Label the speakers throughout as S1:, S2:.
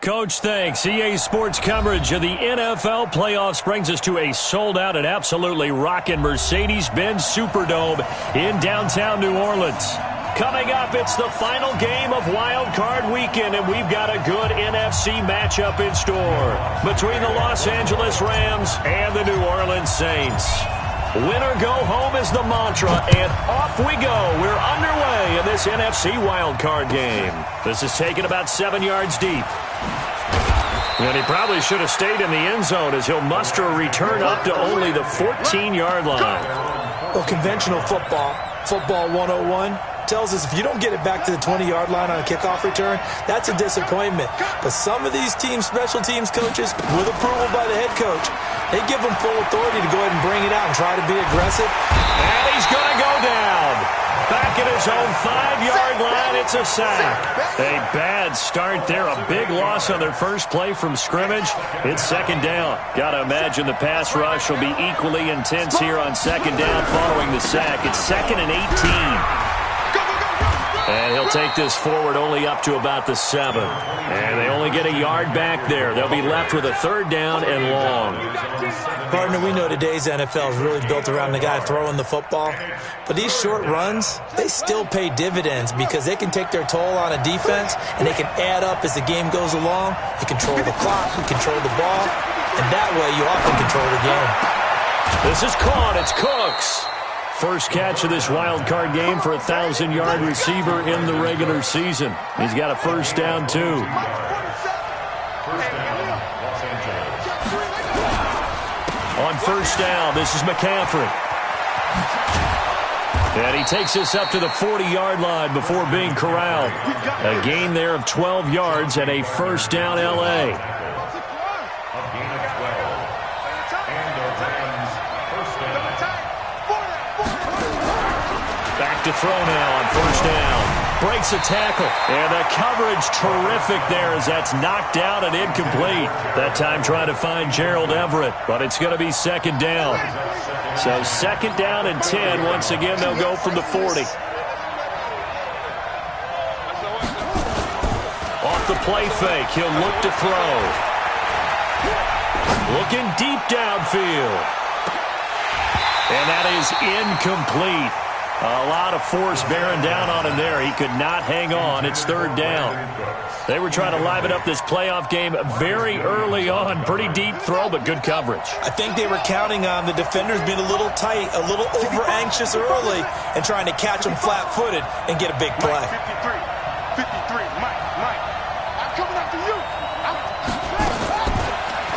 S1: Coach. Thanks. EA Sports coverage of the NFL playoffs brings us to a sold-out and absolutely rocking Mercedes-Benz Superdome in downtown New Orleans. Coming up, it's the final game of Wild Card Weekend, and we've got a good NFC matchup in store between the Los Angeles Rams and the New Orleans Saints. Win or go home is the mantra, and off we go. We're underway in this NFC wildcard game. This is taken about 7 yards deep. And he probably should have stayed in the end zone as he'll muster a return up to only the 14-yard line.
S2: Well, conventional football 101, tells us if you don't get it back to the 20-yard line on a kickoff return, that's a disappointment. But some of these teams, special teams coaches, with approval by the head coach, they give them full authority to go ahead and bring it out and try to be aggressive.
S1: And he's going to go down. Back at his own 5-yard line, it's a sack. A bad start there. A big loss on their first play from scrimmage. It's second down. Got to imagine the pass rush will be equally intense here on second down following the sack. It's 2nd and 18. And he'll take this forward only up to about the 7. And they only get a yard back there. They'll be left with a 3rd down and long.
S2: Partner, we know today's NFL is really built around the guy throwing the football. But these short runs, they still pay dividends because they can take their toll on a defense and they can add up as the game goes along. You control the clock, you control the ball, and that way you often control the game.
S1: This is caught. It's Cooks. First catch of this wild card game for a 1,000-yard receiver in the regular season. He's got a first down, too. On first down, this is McCaffrey. And he takes us up to the 40-yard line before being corralled. A gain there of 12 yards and a first down, L.A. To throw now on first down. Breaks a tackle. And the coverage terrific there as that's knocked down and incomplete. That time trying to find Gerald Everett, but it's going to be second down. So second down and 10. Once again, they'll go from the 40. Off the play fake. He'll look to throw. Looking deep downfield. And that is incomplete. A lot of force bearing down on him there. He could not hang on. It's third down. They were trying to liven up this playoff game very early on. Pretty deep throw, but good coverage.
S2: I think they were counting on the defenders being a little tight, a little over-anxious early, and trying to catch them flat-footed and get a big play.
S3: 53, Mike, I'm coming after you.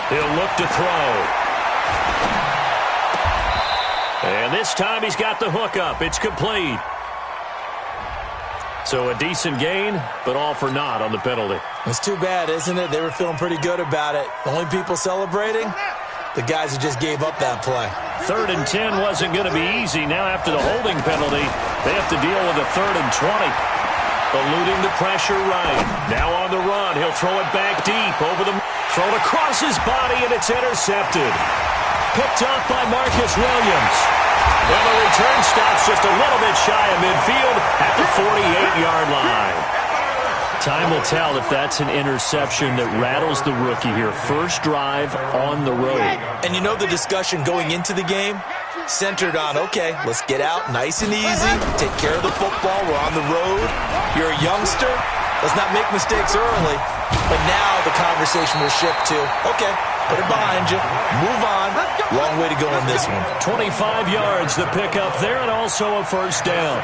S1: He'll look to throw. And this time he's got the hook up. It's complete. So a decent gain, but all for naught on the penalty.
S2: It's too bad, isn't it? They were feeling pretty good about it. The only people celebrating, the guys who just gave up that play.
S1: 3rd and 10 wasn't going to be easy. Now after the holding penalty, they have to deal with a 3rd and 20. Eluding the pressure right. Now on the run. He'll throw it back deep. Thrown across his body, and it's intercepted. Picked off by Marcus Williams. Well, the return stops just a little bit shy of midfield at the 48-yard line. Time will tell if that's an interception that rattles the rookie here. First drive on the road.
S2: And you know the discussion going into the game? Centered on, okay, let's get out nice and easy, take care of the football, we're on the road. You're a youngster, let's not make mistakes early. But now the conversation will shift to, okay, put it behind you, move on. Long way to go on this one.
S1: 25 yards the pickup there, and also a first down.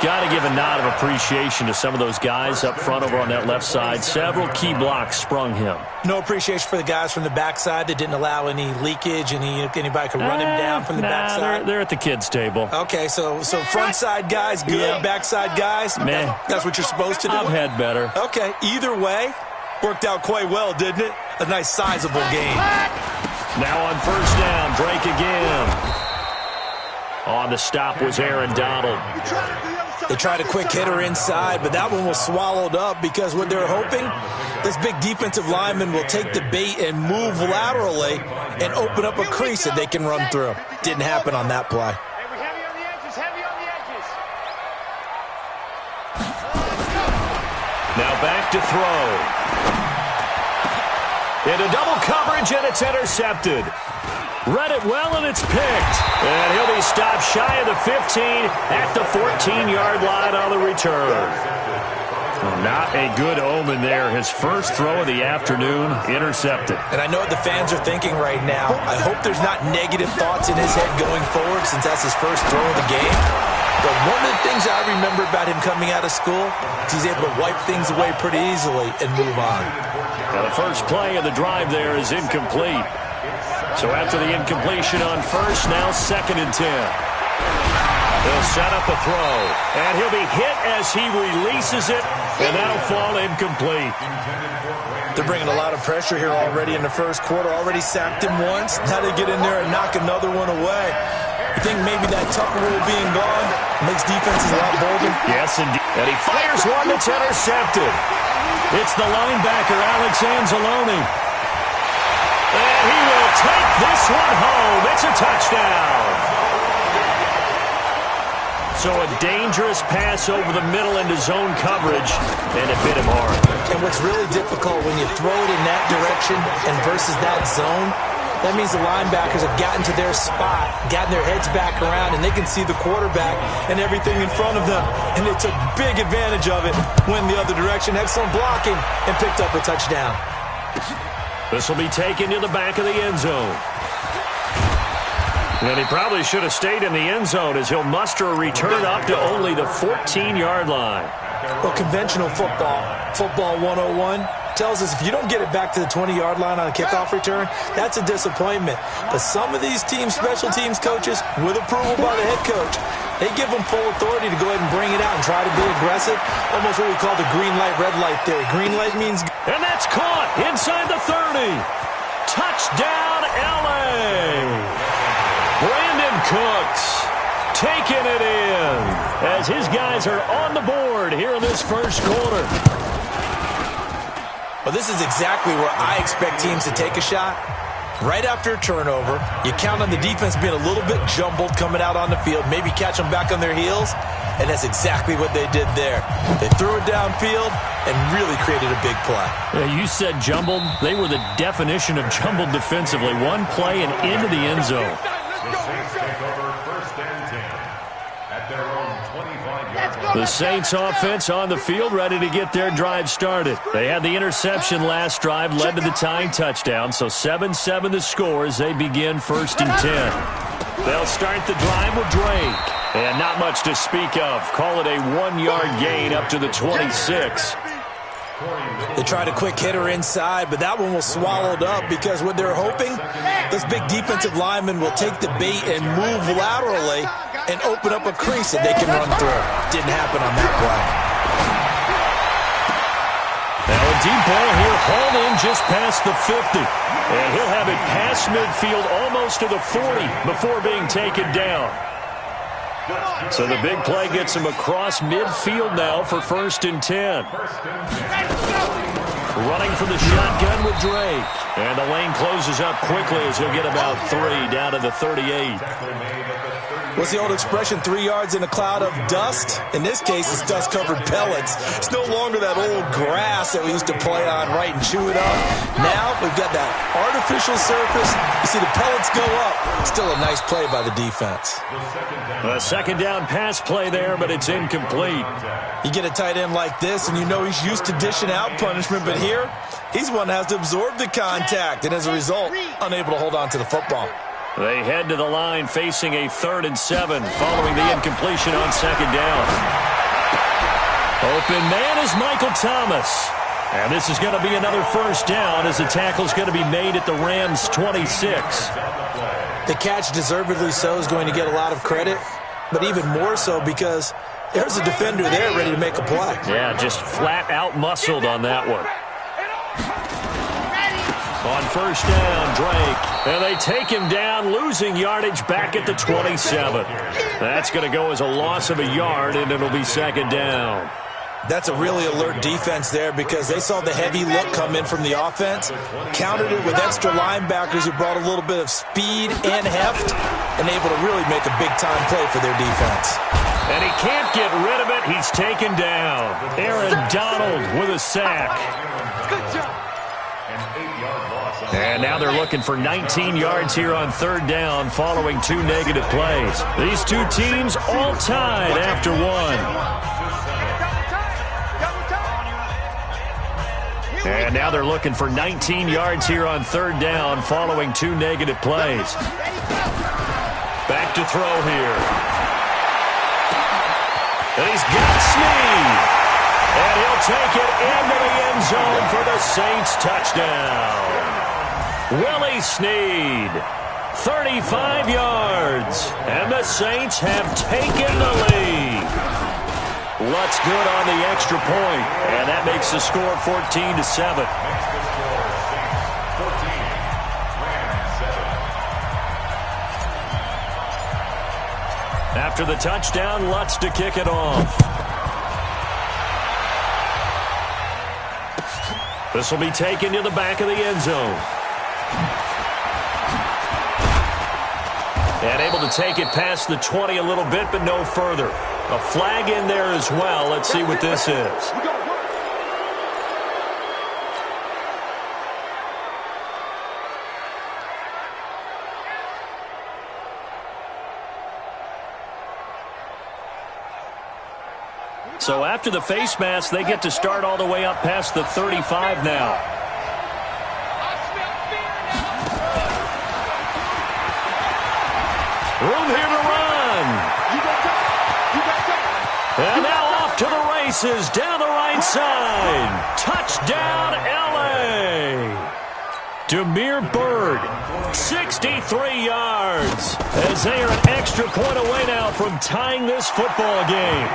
S1: Got to give a nod of appreciation to some of those guys up front over on that left side. Several key blocks sprung him.
S2: No appreciation for the guys from the backside that didn't allow any leakage, anybody could run him down from the backside.
S1: They're at the kids' table.
S2: Okay, so front side guys, good. Yeah. Backside guys,
S1: man,
S2: that's what you're supposed to do.
S1: I've had better.
S2: Okay, either way, worked out quite well, didn't it? A nice sizable game.
S1: Now on first down, Drake again. On the stop was Aaron Donald.
S2: They tried a quick hitter inside, but that one was swallowed up because what they're hoping, this big defensive lineman will take the bait and move laterally and open up a crease that they can run through. Didn't happen on that play.
S1: Now back to throw. Into double coverage, and it's intercepted. Read it well, and it's picked. And he'll be stopped shy of the 15 at the 14-yard line on the return. Not a good omen there. His first throw of the afternoon, intercepted.
S2: And I know what the fans are thinking right now. I hope there's not negative thoughts in his head going forward since that's his first throw of the game. But one of the things I remember about him coming out of school is he's able to wipe things away pretty easily and move on.
S1: Now the first play of the drive there is incomplete. So after the incompletion on first, now 2nd and 10. He'll set up a throw, and he'll be hit as he releases it, and that'll fall incomplete.
S2: They're bringing a lot of pressure here already in the first quarter. Already sacked him once. Now they get in there and knock another one away. You think maybe that Tucker rule being gone makes defenses a lot bolder?
S1: Yes, indeed. And he fires one that's intercepted. It's the linebacker, Alex Anzalone. And he will take this one home. It's a touchdown. So a dangerous pass over the middle into zone coverage, and it hit him hard.
S2: And what's really difficult when you throw it in that direction and versus that zone, that means the linebackers have gotten to their spot, gotten their heads back around, and they can see the quarterback and everything in front of them. And they took big advantage of it, went the other direction, excellent blocking, and picked up a touchdown.
S1: This will be taken to the back of the end zone. And he probably should have stayed in the end zone as he'll muster a return up to only the 14-yard line.
S2: Well, conventional football 101, tells us if you don't get it back to the 20-yard line on a kickoff return, that's a disappointment. But some of these special teams coaches, with approval by the head coach, they give them full authority to go ahead and bring it out and try to be aggressive. Almost what we call the green light, red light theory. Green light means...
S1: And that's caught inside the 30. Touchdown, L.A. Brandon Cooks taking it in as his guys are on the board here in this first quarter.
S2: Well, this is exactly where I expect teams to take a shot. Right after a turnover, you count on the defense being a little bit jumbled coming out on the field, maybe catch them back on their heels, and that's exactly what they did there. They threw it downfield and really created a big play.
S1: Yeah, you said jumbled. They were the definition of jumbled defensively. One play and into the end zone. The Saints offense on the field ready to get their drive started. They had the interception last drive, led to the tying touchdown, so 7-7 the score as they begin 1st and 10. They'll start the drive with Drake. And not much to speak of. Call it a 1-yard gain up to the 26.
S2: They tried a quick hitter inside, but that one was swallowed up because what they're hoping, this big defensive lineman will take the bait and move laterally and open up a crease that they can run through. Didn't happen on that play.
S1: Now a deep ball here, hauled in just past the 50. And he'll have it past midfield almost to the 40 before being taken down. So the big play gets him across midfield now for 1st and 10. Running from the shotgun with Drake. And the lane closes up quickly as he'll get about 3 down to the 38.
S2: What's the old expression, 3 yards in a cloud of dust? In this case, it's dust-covered pellets. It's no longer that old grass that we used to play on, right, and chew it up. Now we've got that artificial surface. You see the pellets go up. Still a nice play by the defense.
S1: A second down pass play there, but it's incomplete.
S2: You get a tight end like this, and you know he's used to dishing out punishment, but here, he's one that has to absorb the contact, and as a result, unable to hold on to the football.
S1: They head to the line facing a 3rd and 7 following the incompletion on 2nd down. Open man is Michael Thomas. And this is going to be another 1st down as the tackle's going to be made at the Rams' 26.
S2: The catch, deservedly so, is going to get a lot of credit, but even more so because there's a defender there ready to make a play.
S1: Yeah, just flat out muscled on that one. On 1st down, Drake. And they take him down, losing yardage back at the 27. That's going to go as a loss of a yard, and it'll be 2nd down.
S2: That's a really alert defense there because they saw the heavy look come in from the offense, countered it with extra linebackers who brought a little bit of speed and heft, and able to really make a big-time play for their defense.
S1: And he can't get rid of it. He's taken down. Aaron Donald with a sack.
S3: Good job. An 8-yard loss.
S1: And now they're looking for 19 yards here on third down following 2 negative plays. These two teams all tied after one. And now they're looking for 19 yards here on third down following 2 negative plays. Back to throw here. And he's got Snead. And he'll take it into the end zone for the Saints touchdown. Willie Snead, 35 yards. And the Saints have taken the lead. Lutz good on the extra point. And that makes the score 14-7. After the touchdown, Lutz to kick it off. This will be taken to the back of the end zone. And able to take it past the 20 a little bit, but no further. A flag in there as well. Let's see what this is. So after the face mask, they get to start all the way up past the 35 now. Room here to run. And now off to the races down the right side. Touchdown, L.A. Damiere Byrd, 63 yards. As they are an extra point away now from tying this football game.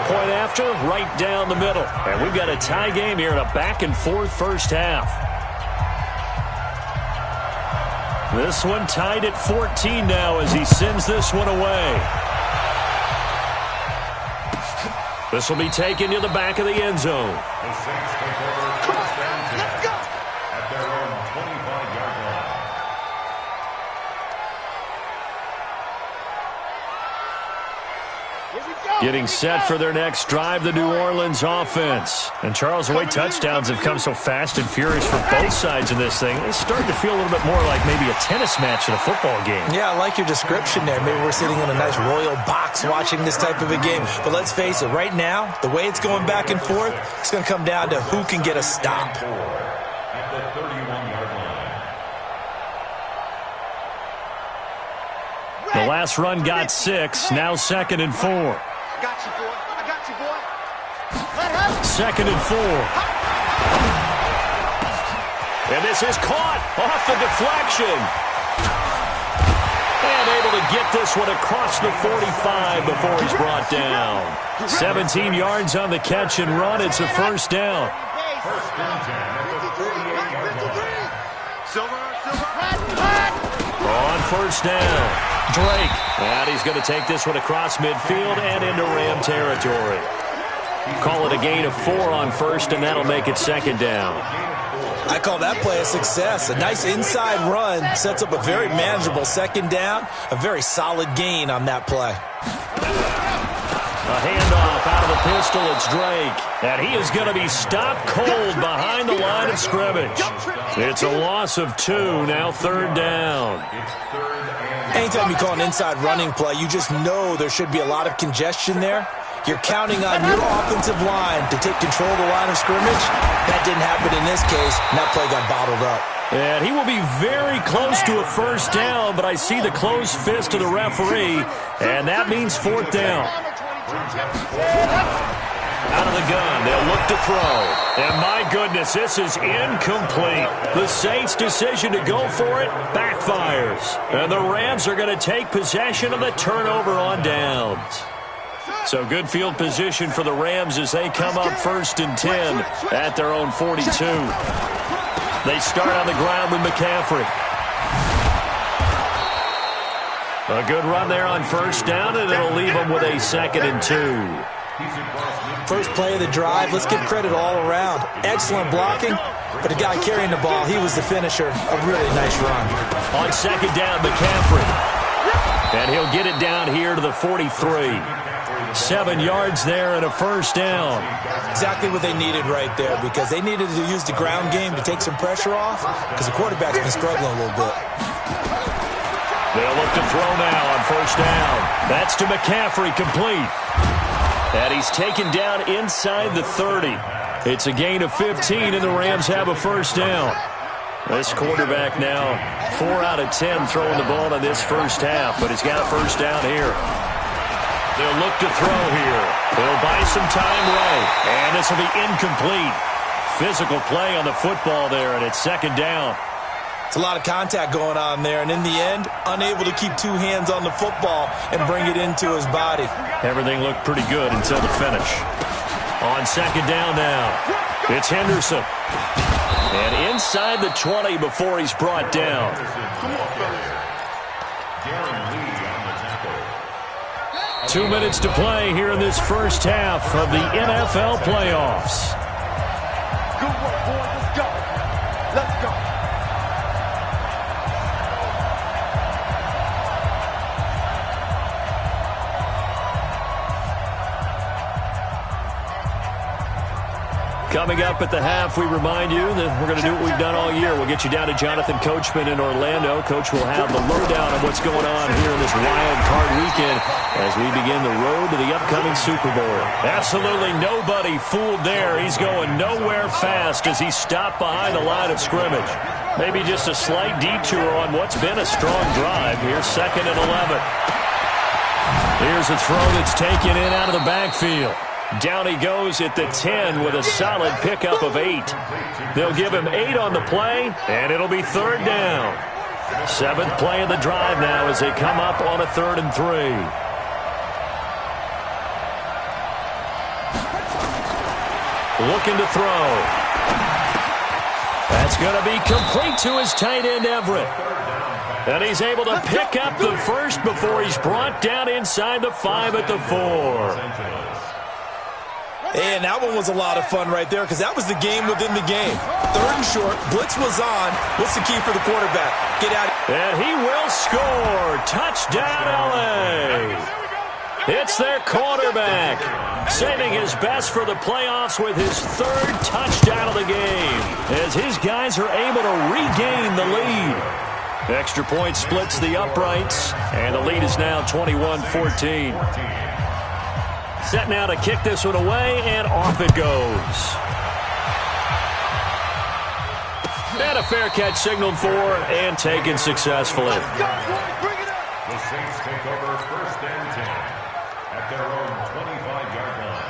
S1: Point after, right down the middle. And we've got a tie game here in a back-and-forth first half. This one tied at 14 now as he sends this one away. This will be taken to the back of the end zone. Getting set for their next drive, the New Orleans offense. And Charles, the way touchdowns have come so fast and furious for both sides of this thing, it's starting to feel a little bit more like maybe a tennis match in a football game.
S2: Yeah, I like your description there. Maybe we're sitting in a nice royal box watching this type of a game. But let's face it, right now, the way it's going back and forth, it's going to come down to who can get a stop.
S4: At the 31-yard line.
S1: The last run got 6, now 2nd and 4.
S3: Got you, boy. I got you, boy.
S1: 2nd and 4. And this is caught off the deflection. And able to get this one across the 45 before he's brought down. 17 yards on the catch and run. It's a first down.
S4: First and 10 at the 38-yard line.
S3: Silver.
S1: On first down, Drake. And he's going to take this one across midfield and into Ram territory. Call it a gain of 4 on first, and that'll make it 2nd down.
S2: I call that play a success. A nice inside run sets up a very manageable 2nd down. A very solid gain on that play.
S1: A handoff out of the pistol. It's Drake. And he is going to be stopped cold behind the line of scrimmage. It's a loss of 2, now 3rd down.
S2: Anytime you call an inside running play, you just know there should be a lot of congestion there. You're counting on your offensive line to take control of the line of scrimmage. That didn't happen in this case, and that play got bottled up.
S1: And he will be very close to a first down, but I see the closed fist of the referee, and that means 4th down. Out of the gun, they'll look to throw. And my goodness, this is incomplete. The Saints' decision to go for it backfires. And the Rams are going to take possession of the turnover on downs. So good field position for the Rams as they come up 1st and 10 at their own 42. They start on the ground with McCaffrey. A good run there on first down, and it'll leave them with a 2nd and 2.
S2: First play of the drive, let's give credit all around. Excellent blocking, but the guy carrying the ball, he was the finisher. A really nice run.
S1: On 2nd down, McCaffrey. And he'll get it down here to the 43. 7 yards there and a first down.
S2: Exactly what they needed right there, because they needed to use the ground game to take some pressure off, because the quarterback's been struggling a little bit.
S1: They'll look to throw now on first down. That's to McCaffrey, complete. And he's taken down inside the 30. It's a gain of 15, and the Rams have a first down. This quarterback now 4 out of 10 throwing the ball in this first half, but he's got a first down here. They'll look to throw here. They'll buy some time right, and this will be incomplete. Physical play on the football there, and it's second down.
S2: It's a lot of contact going on there, and in the end, unable to keep 2 hands on the football and bring it into his body.
S1: Everything looked pretty good until the finish. On second down now, it's Henderson. And inside the 20 before he's brought down. 2 minutes to play here in this first half of the NFL playoffs.
S3: Good work, boys. Let's go. Let's go.
S1: Coming up at the half, we remind you that we're going to do what we've done all year. We'll get you down to Jonathan Coachman in Orlando. Coach will have the lowdown on what's going on here in this wild card weekend as we begin the road to the upcoming Super Bowl. Absolutely nobody fooled there. He's going nowhere fast as he stopped behind the line of scrimmage. Maybe just a slight detour on what's been a strong drive. Here's 2nd and 11. Here's a throw that's taken in out of the backfield. Down he goes at the 10 with a solid pickup of 8. They'll give him 8 on the play, and it'll be 3rd down. 7th play of the drive now as they come up on a 3rd and 3. Looking to throw. That's going to be complete to his tight end, Everett. And he's able to pick up the first before he's brought down inside the 5 at the 4.
S2: And that one was a lot of fun right there, because that was the game within the game. 3rd and short, blitz was on. What's the key for the quarterback? Get out.
S1: And he will score. Touchdown, L.A. It's their quarterback, saving his best for the playoffs with his 3rd touchdown of the game, as his guys are able to regain the lead. Extra point splits the uprights, and the lead is now 21-14. Set now to kick this one away, and off it goes. And a fair catch signaled for and taken successfully.
S4: The Saints take over 1st and 10 at their own 25-yard line.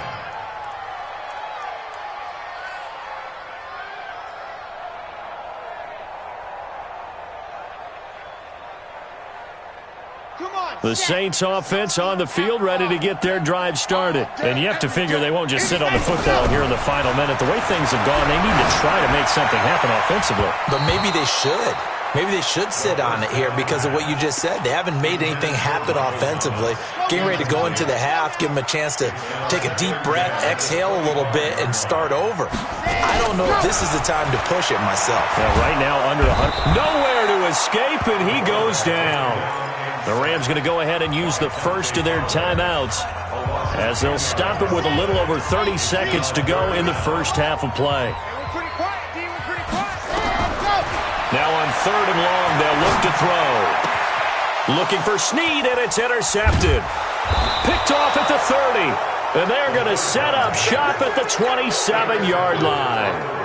S1: The Saints offense on the field, ready to get their drive started. And you have to figure they won't just sit on the football here in the final minute. The way things have gone, they need to try to make something happen offensively.
S2: But maybe they should. Maybe they should sit on it here because of what you just said. They haven't made anything happen offensively. Getting ready to go into the half, give them a chance to take a deep breath, exhale a little bit, and start over. I don't know if this is the time to push it myself.
S1: Yeah, right now under 100. Nowhere to escape, and he goes down. The Rams going to go ahead and use the first of their timeouts as they'll stop it with a little over 30 seconds to go in the first half of play. Now on 3rd and long, they'll look to throw. Looking for Snead, and it's intercepted. Picked off at the 30, and they're going to set up shop at the 27-yard line.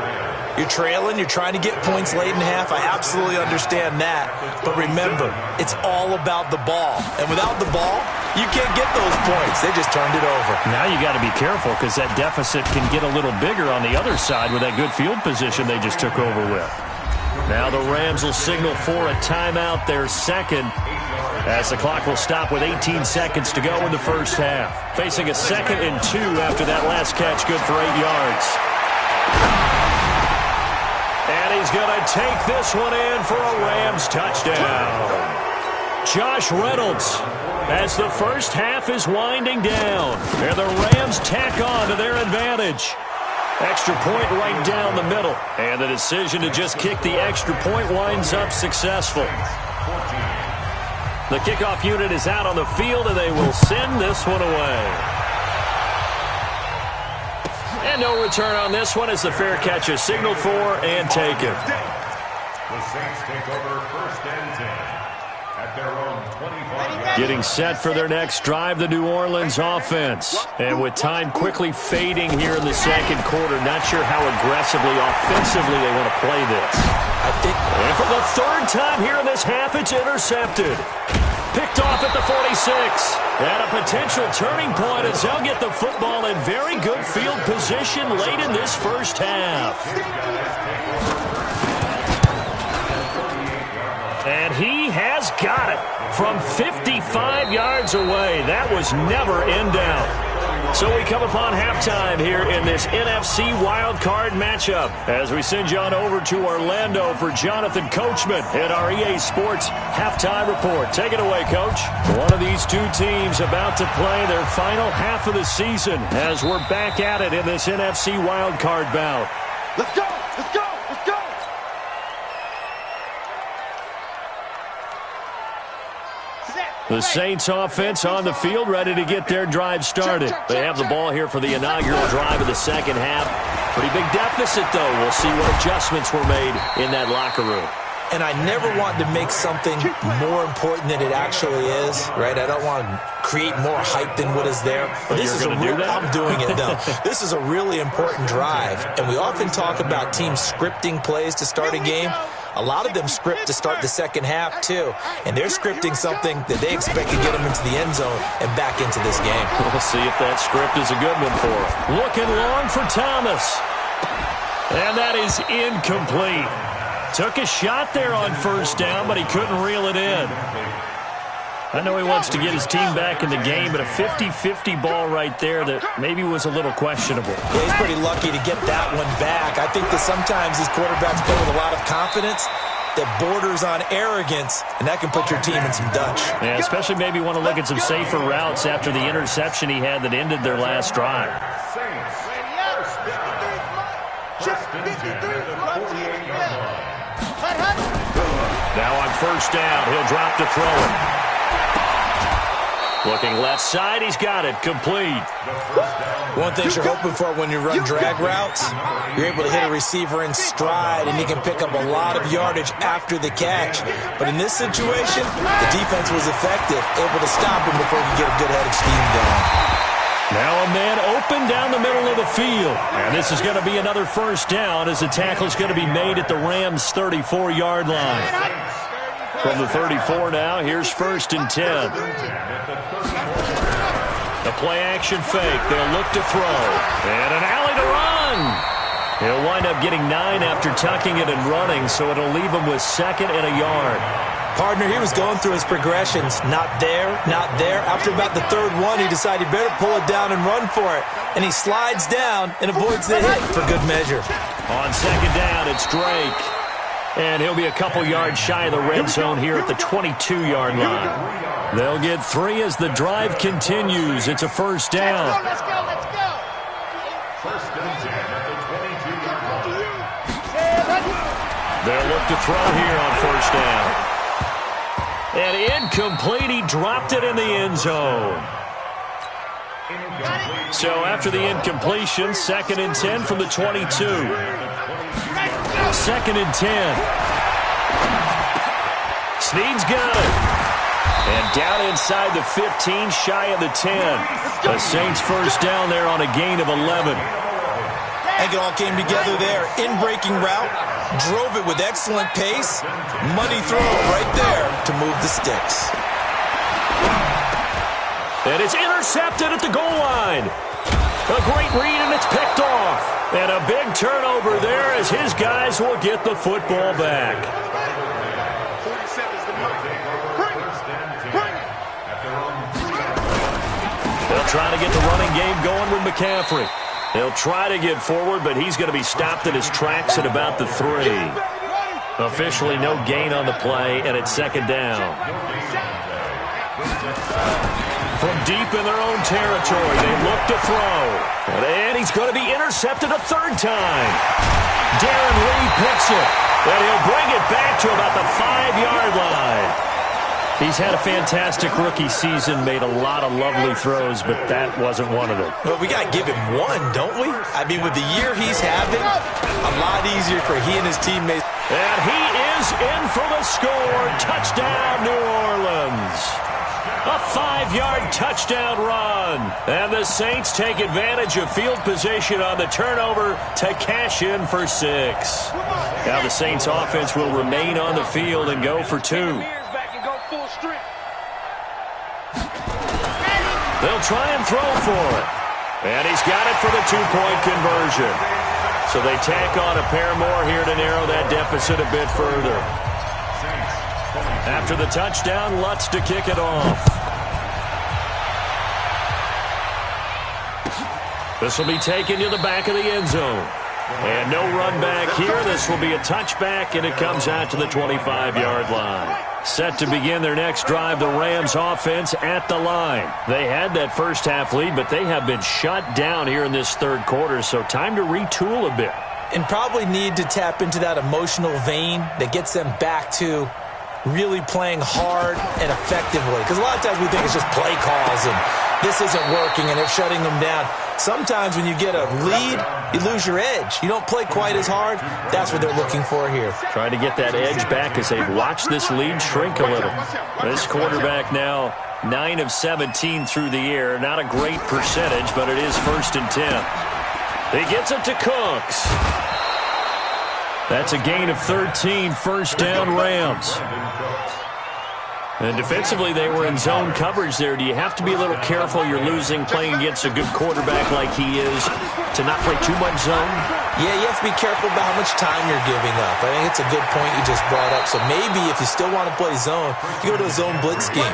S2: You're trailing, you're trying to get points late in half. I absolutely understand that. But remember, it's all about the ball. And without the ball, you can't get those points. They just turned it over.
S1: Now you got to be careful because that deficit can get a little bigger on the other side with that good field position they just took over with. Now the Rams will signal for a timeout, their 2nd, as the clock will stop with 18 seconds to go in the first half. Facing a 2nd and 2 after that last catch, good for 8 yards. And he's going to take this one in for a Rams touchdown. Josh Reynolds, as the first half is winding down, and the Rams tack on to their advantage. Extra point right down the middle, and the decision to just kick the extra point winds up successful. The kickoff unit is out on the field, and they will send this one away. And no return on this one as the fair catch is signaled for and taken.
S4: The Saints take over 1st and 10 at their own 25-yard.
S1: Getting set for their next drive, the New Orleans offense. And with time quickly fading here in the second quarter, not sure how aggressively, offensively they want to play this. And for the third time here in this half, it's intercepted. Picked off at the 46. And a potential turning point as they'll get the football in very good field position late in this first half. And he has got it from 55 yards away. That was never in doubt. So we come upon halftime here in this NFC wildcard matchup as we send you on over to Orlando for Jonathan Coachman in our EA Sports halftime report. Take it away, Coach. One of these two teams about to play their final half of the season as we're back at it in this NFC wildcard bout.
S3: Let's go! Let's go! Let's go!
S1: The Saints offense on the field, ready to get their drive started. They have the ball here for the inaugural drive of the second half. Pretty big deficit, though. We'll see what adjustments were made in that locker room.
S2: And I never want to make something more important than it actually is, right? I don't want to create more hype than what is there. But this is a real, I'm doing it, though. This is a really important drive. And we often talk about teams scripting plays to start a game. A lot of them script to start the second half, too. And they're scripting something that they expect to get them into the end zone and back into this game.
S1: We'll see if that script is a good one for them. Looking long for Thomas. And that is incomplete. Took a shot there on first down, but he couldn't reel it in. I know he wants to get his team back in the game, but a 50-50 ball right there that maybe was a little questionable.
S2: Yeah, he's pretty lucky to get that one back. I think that sometimes these quarterbacks play with a lot of confidence that borders on arrogance, and that can put your team in some Dutch.
S1: Yeah, especially maybe want to look at some safer routes after the interception he had that ended their last drive. Now on first down, he'll drop to throw it. Looking left side, he's got it, complete.
S2: One thing you're hoping for when you run drag routes, you're able to hit a receiver in stride, and he can pick up a lot of yardage after the catch. But in this situation, the defense was effective, able to stop him before he could get a good head of steam going.
S1: Now a man open down the middle of the field. And this is going to be another first down as the tackle is going to be made at the Rams' 34-yard line. From the 34 now, here's 1st and 10. The play-action fake. They'll look to throw. And an alley to run. He'll wind up getting 9 after tucking it and running, so it'll leave him with 2nd and a yard.
S2: Partner, he was going through his progressions. Not there, not there. After about the 3rd one, he decided he better pull it down and run for it. And he slides down and avoids the hit for good measure.
S1: On 2nd down, it's Drake. And he'll be a couple yards shy of the red zone here at the 22-yard line. They'll get 3 as the drive continues. It's a first down.
S3: Let's go, let's go.
S4: 1st and 10 at the 22-yard line.
S1: They'll look to throw here on first down. And incomplete. He dropped it in the end zone. So after the incompletion, 2nd and 10 from the 22. 2nd and 10. Snead's got it. And down inside the 15, shy of the 10. The Saints first down there on a gain of 11.
S2: I think it all came together there. In-breaking route, drove it with excellent pace. Money throw right there to move the sticks.
S1: And it's intercepted at the goal line. A great read, and it's picked off. And a big turnover there as his guys will get the football back.
S3: 47's the number.
S1: They'll try to get the running game going with McCaffrey. They'll try to get forward, but he's going to be stopped in his tracks at about the 3. Officially no gain on the play, and it's 2nd down. From deep in their own territory, they look to throw. And he's going to be intercepted a 3rd time. Darren Lee picks it, and he'll bring it back to about the 5-yard line. He's had a fantastic rookie season, made a lot of lovely throws, but that wasn't one of them.
S2: Well, we got to give him one, don't we? I mean, with the year he's having, a lot easier for he and his teammates.
S1: And he is in for the score. Touchdown, New Orleans. A 5-yard touchdown run. And the Saints take advantage of field position on the turnover to cash in for 6. Now the Saints offense will remain on the field and go for 2. They'll try and throw for it. And he's got it for the 2-point conversion. So they tack on a pair more here to narrow that deficit a bit further. After the touchdown, Lutz to kick it off. This will be taken to the back of the end zone. And no run back here. This will be a touchback, and it comes out to the 25-yard line. Set to begin their next drive, the Rams offense at the line. They had that first half lead, but they have been shut down here in this third quarter, so time to retool a bit.
S2: And probably need to tap into that emotional vein that gets them back to really playing hard and effectively. Because a lot of times we think it's just play calls and this isn't working and they're shutting them down. Sometimes when you get a lead, you lose your edge. You don't play quite as hard. That's what they're looking for here.
S1: Trying to get that edge back as they've watched this lead shrink a little. This quarterback now 9 of 17 through the air. Not a great percentage, but it is 1st and 10. He gets it to Cooks. That's a gain of 13, 1st down Rams. And defensively, they were in zone coverage there. Do you have to be a little careful? You're losing playing against a good quarterback like he is to not play too much zone?
S2: Yeah, you have to be careful about how much time you're giving up. I think it's a good point you just brought up. So maybe if you still want to play zone, you go to a zone blitz scheme.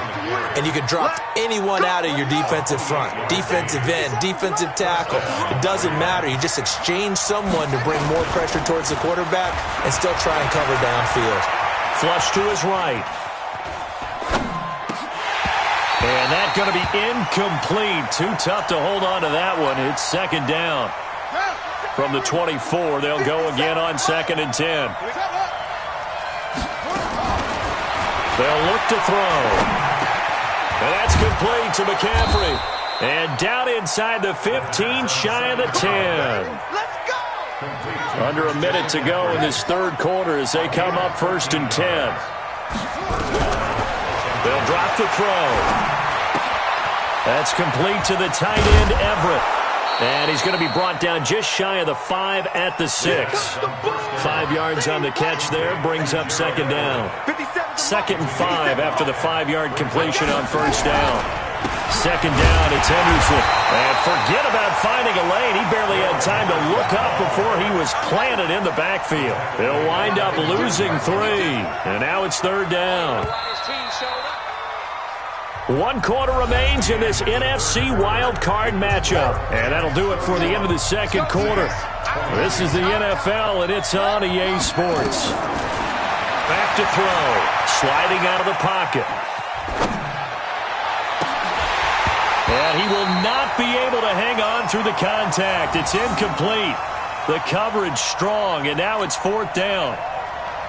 S2: And you can drop anyone out of your defensive front. Defensive end, defensive tackle. It doesn't matter. You just exchange someone to bring more pressure towards the quarterback and still try and cover downfield.
S1: Flush to his right. And that's going to be incomplete. Too tough to hold on to that one. It's 2nd down. From the 24, they'll go again on 2nd and 10. They'll look to throw. And that's complete to McCaffrey. And down inside the 15, shy of the 10. Under a minute to go in this third quarter as they come up 1st and 10. They'll drop the throw. That's complete to the tight end, Everett. And he's going to be brought down just shy of the 5 at the 6. 5 yards on the catch there, brings up 2nd down. 2nd and 5 after the 5-yard completion on 1st down. 2nd down, it's Henderson. And forget about finding a lane. He barely had time to look up before he was planted in the backfield. They'll wind up losing 3. And now it's 3rd down. 1 quarter remains in this NFC wild card matchup. And that'll do it for the end of the second quarter. This is the NFL, and it's on EA Sports. Back to throw. Sliding out of the pocket. And he will not be able to hang on through the contact. It's incomplete. The coverage strong, and now it's 4th down.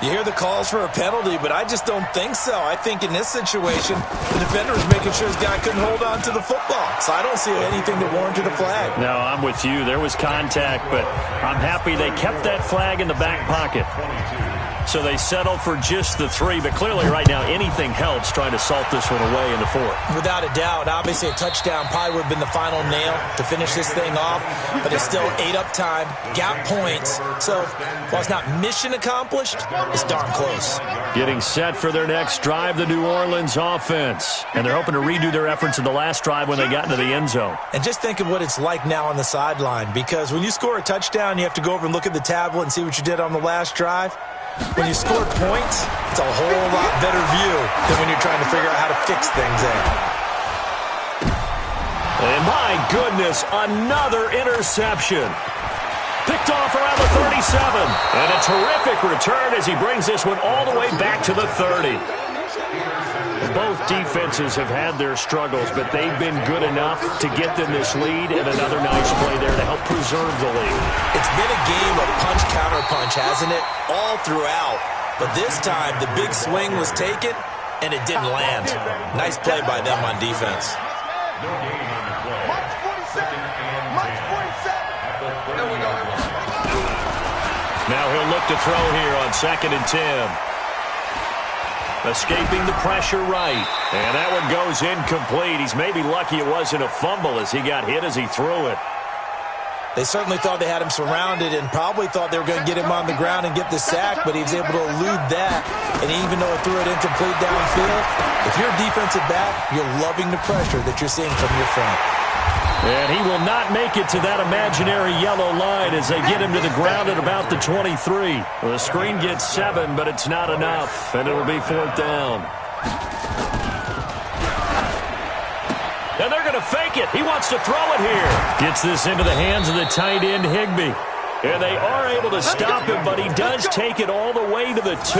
S2: You hear the calls for a penalty, but I just don't think so. I think in this situation, the defender is making sure his guy couldn't hold on to the football. So I don't see anything to warrant a flag.
S1: No, I'm with you. There was contact, but I'm happy they kept that flag in the back pocket. So they settle for just the 3, but clearly right now anything helps trying to salt this one away in the 4th.
S2: Without a doubt, obviously a touchdown probably would have been the final nail to finish this thing off, but it's still 8 up time, got points. So while it's not mission accomplished, it's darn close.
S1: Getting set for their next drive, the New Orleans offense. And they're hoping to redo their efforts in the last drive when they got into the end zone.
S2: And just think of what it's like now on the sideline, because when you score a touchdown, you have to go over and look at the tablet and see what you did on the last drive. When you score points, it's a whole lot better view than when you're trying to figure out how to fix things there.
S1: And my goodness, another interception. Picked off around the 37. And a terrific return as he brings this one all the way back to the 30. Both defenses have had their struggles, but they've been good enough to get them this lead, and another nice play there to help preserve the lead.
S2: It's been a game of punch-counter-punch, hasn't it? All throughout. But this time, the big swing was taken, and it didn't land. Nice play by them on defense.
S4: No gain on the play. Second and 10 at the 30-yard line.
S1: Now he'll look to throw here on 2nd and 10. Escaping the pressure right. And that one goes incomplete. He's maybe lucky it wasn't a fumble as he got hit as he threw it.
S2: They certainly thought they had him surrounded and probably thought they were going to get him on the ground and get the sack, but he was able to elude that. And even though it threw it incomplete downfield, if you're a defensive back, you're loving the pressure that you're seeing from your front.
S1: And he will not make it to that imaginary yellow line as they get him to the ground at about the 23. The screen gets 7, but it's not enough, and it'll be 4th down. And they're going to fake it. He wants to throw it here. Gets this into the hands of the tight end, Higbee. And they are able to stop him, but he does take it all the way to the 2.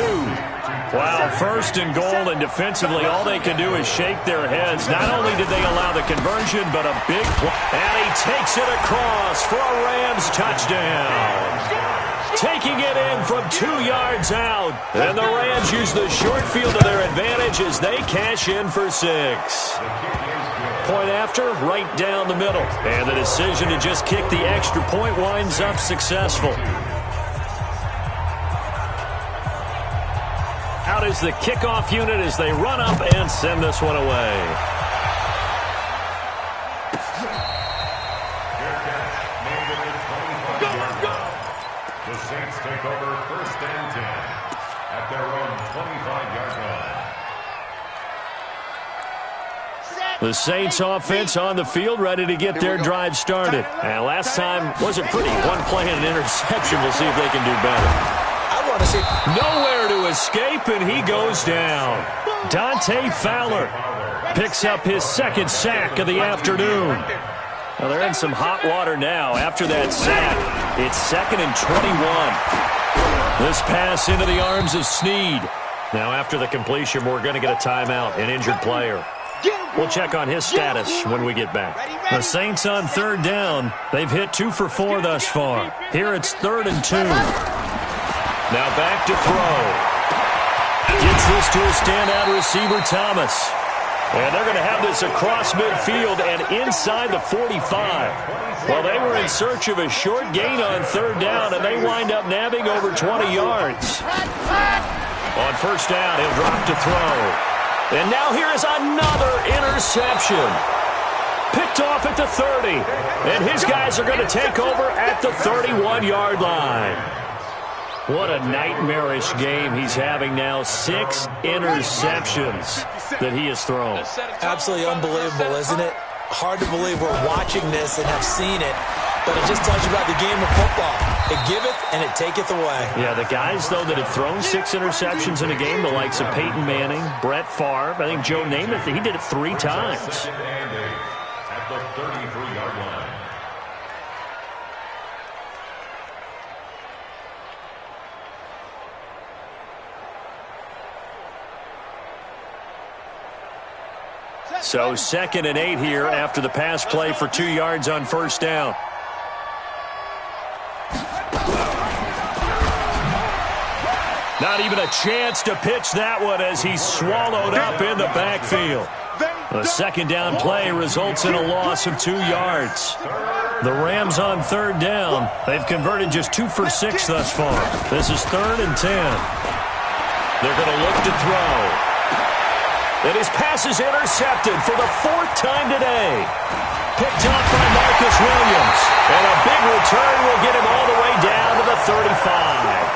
S1: Wow, 1st and goal, and defensively, all they can do is shake their heads. Not only did they allow the conversion, but a big play. And he takes it across for a Rams touchdown. Taking it in from 2 yards out. And the Rams use the short field to their advantage as they cash in for 6. Point after, right down the middle. And the decision to just kick the extra point winds up successful. Out is the kickoff unit as they run up and send this one away.
S4: The Saints take over 1st and 10 at their own 25-yard line.
S1: The Saints offense on the field, ready to get their drive started. And last time wasn't pretty. One play and an interception. We'll see if they can do better.
S2: I want to see.
S1: Nowhere to escape, and he goes down. Dante Fowler picks up his 2nd sack of the afternoon. Well, they're in some hot water now after that sack. It's 2nd and 21. This pass into the arms of Snead. Now after the completion, we're going to get a timeout, an injured player. We'll check on his status when we get back. The Saints on 3rd down. They've hit 2 for 4 thus far. Here it's 3rd and 2. Now back to throw. Gets this to a standout receiver, Thomas. And they're going to have this across midfield and inside the 45. Well, they were in search of a short gain on 3rd down, and they wind up nabbing over 20 yards. On 1st down, he'll drop to throw. And now here is another interception. Picked off at the 30. And his guys are going to take over at the 31-yard line. What a nightmarish game he's having now. 6 interceptions that he has thrown.
S2: Absolutely unbelievable, isn't it? Hard to believe we're watching this and have seen it. But it just tells you about the game of football. It giveth and it taketh away.
S1: Yeah, the guys, though, that have thrown 6 interceptions in a game, the likes of Peyton Manning, Brett Favre, I think Joe Namath, he did it 3 times.
S4: At the 33-yard line.
S1: So 2nd and 8 here after the pass play for 2 yards on 1st down. Not even a chance to pitch that one as he's swallowed up in the backfield. The 2nd down play results in a loss of 2 yards. The Rams on 3rd down. They've converted just 2 for 6 thus far. This is 3rd and 10. They're going to look to throw. And his pass is intercepted for the 4th time today. Picked up by Marcus Williams. And a big return will get him all the way down to the 35.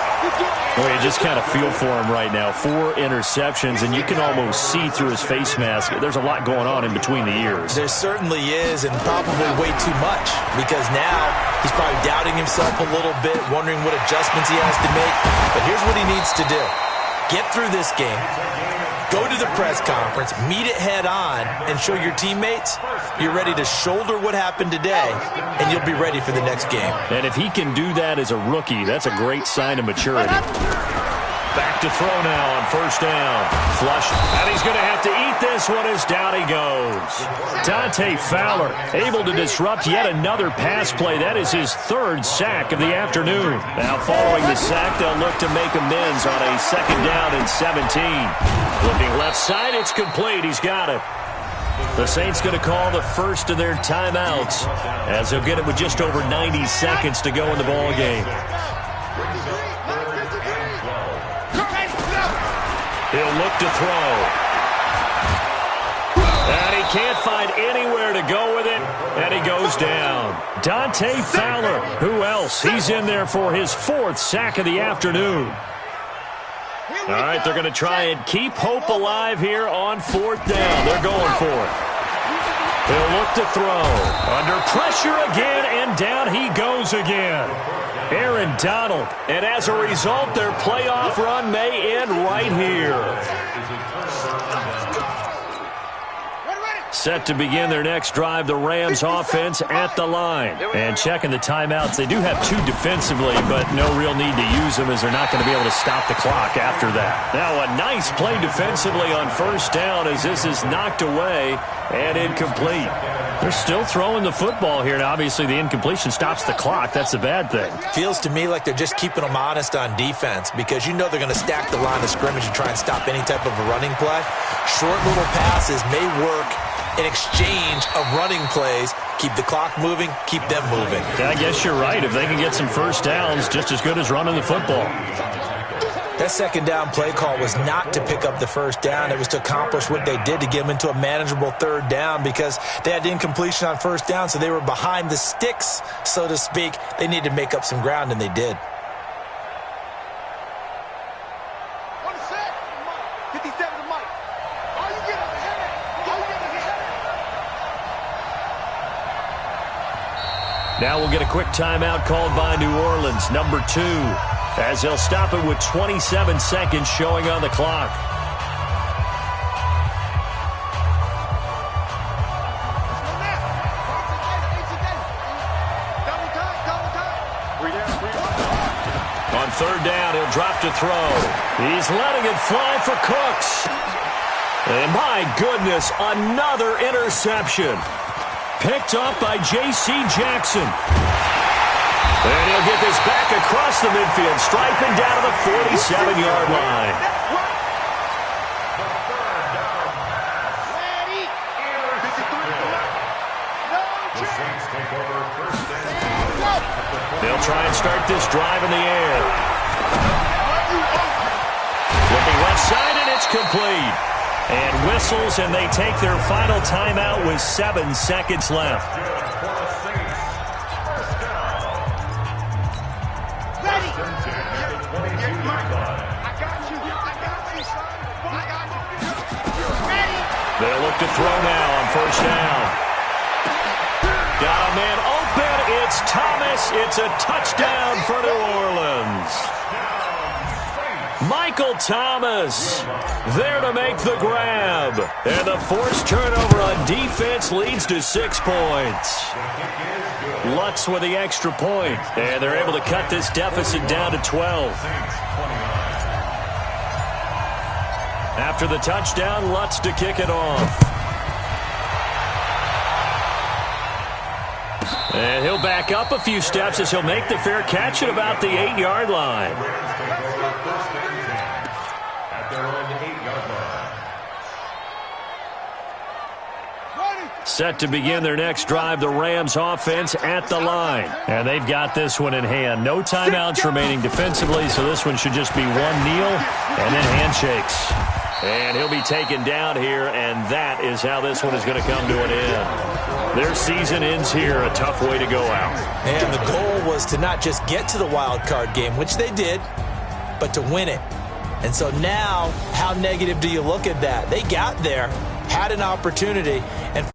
S1: Well, you just kind of feel for him right now. 4 interceptions, and you can almost see through his face mask. There's a lot going on in between the ears.
S2: There certainly is, and probably way too much, because now he's probably doubting himself a little bit, wondering what adjustments he has to make. But here's what he needs to do. Get through this game. Go to the press conference, meet it head on, and show your teammates you're ready to shoulder what happened today, and you'll be ready for the next game.
S1: And if he can do that as a rookie, that's a great sign of maturity. Back back to throw now on first down. Flush, and he's going to have to eat this one as down he goes. Dante Fowler able to disrupt yet another pass play. That is his third sack of the afternoon. Now following the sack, they'll look to make amends on a second down and 17. Flipping left side, it's complete. He's got it. The Saints going to call the first of their timeouts as they'll get it with just over 90 seconds to go in the ball game. He'll look to throw. And he can't find anywhere to go with it, and he goes down. Dante Fowler, who else? He's in there for his fourth sack of the afternoon. All right, they're going to try and keep hope alive here on fourth down. They're going for it. He'll look to throw. Under pressure again, and down he goes again. Aaron Donald. And as a result, their playoff run may end right here. Set to begin their next drive, the Rams offense at the line. And checking the timeouts, they do have two defensively, but no real need to use them as they're not going to be able to stop the clock after that. Now a nice play defensively on first down as this is knocked away and incomplete. They're still throwing the football here, and obviously the incompletion stops the clock. That's the bad thing.
S2: Feels to me like they're just keeping them honest on defense because you know they're going to stack the line of scrimmage and try and stop any type of a running play. Short little passes may work in exchange of running plays. Keep the clock moving, keep them moving.
S1: Yeah, I guess you're right. If they can get some first downs, just as good as running the football.
S2: That second down play call was not to pick up the first down. It was to accomplish what they did to get them into a manageable third down because they had incompletion on first down, so they were behind the sticks, so to speak. They needed to make up some ground, and they did.
S1: Now we'll get a quick timeout called by New Orleans, number 2, as they'll stop it with 27 seconds showing on the clock. On third down, he'll drop to throw. He's letting it fly for Cooks. And my goodness, another interception. Picked up by J.C. Jackson. And he'll get this back across the midfield, striping down to the 47-yard line. They'll try and start this drive in the air. Flipping left side, and it's complete. And whistles, and they take their final timeout with 7 seconds left. They'll look to throw now on first down. Got a man open. It's Thomas. It's a touchdown for New Orleans. Michael Thomas there to make the grab. And the forced turnover on defense leads to 6 points. Lutz with the extra point. And they're able to cut this deficit down to 12. After the touchdown, Lutz to kick it off. And he'll back up a few steps as he'll make the fair catch at about the 8-yard line. Set to begin their next drive, the Rams offense at the line. And they've got this one in hand. No timeouts remaining defensively, so this one should just be one kneel and then handshakes. And he'll be taken down here, and that is how this one is going to come to an end. Their season ends here, a tough way to go out.
S2: And the goal was to not just get to the wild card game, which they did, but to win it. And so now, how negative do you look at that? They got there, had an opportunity, and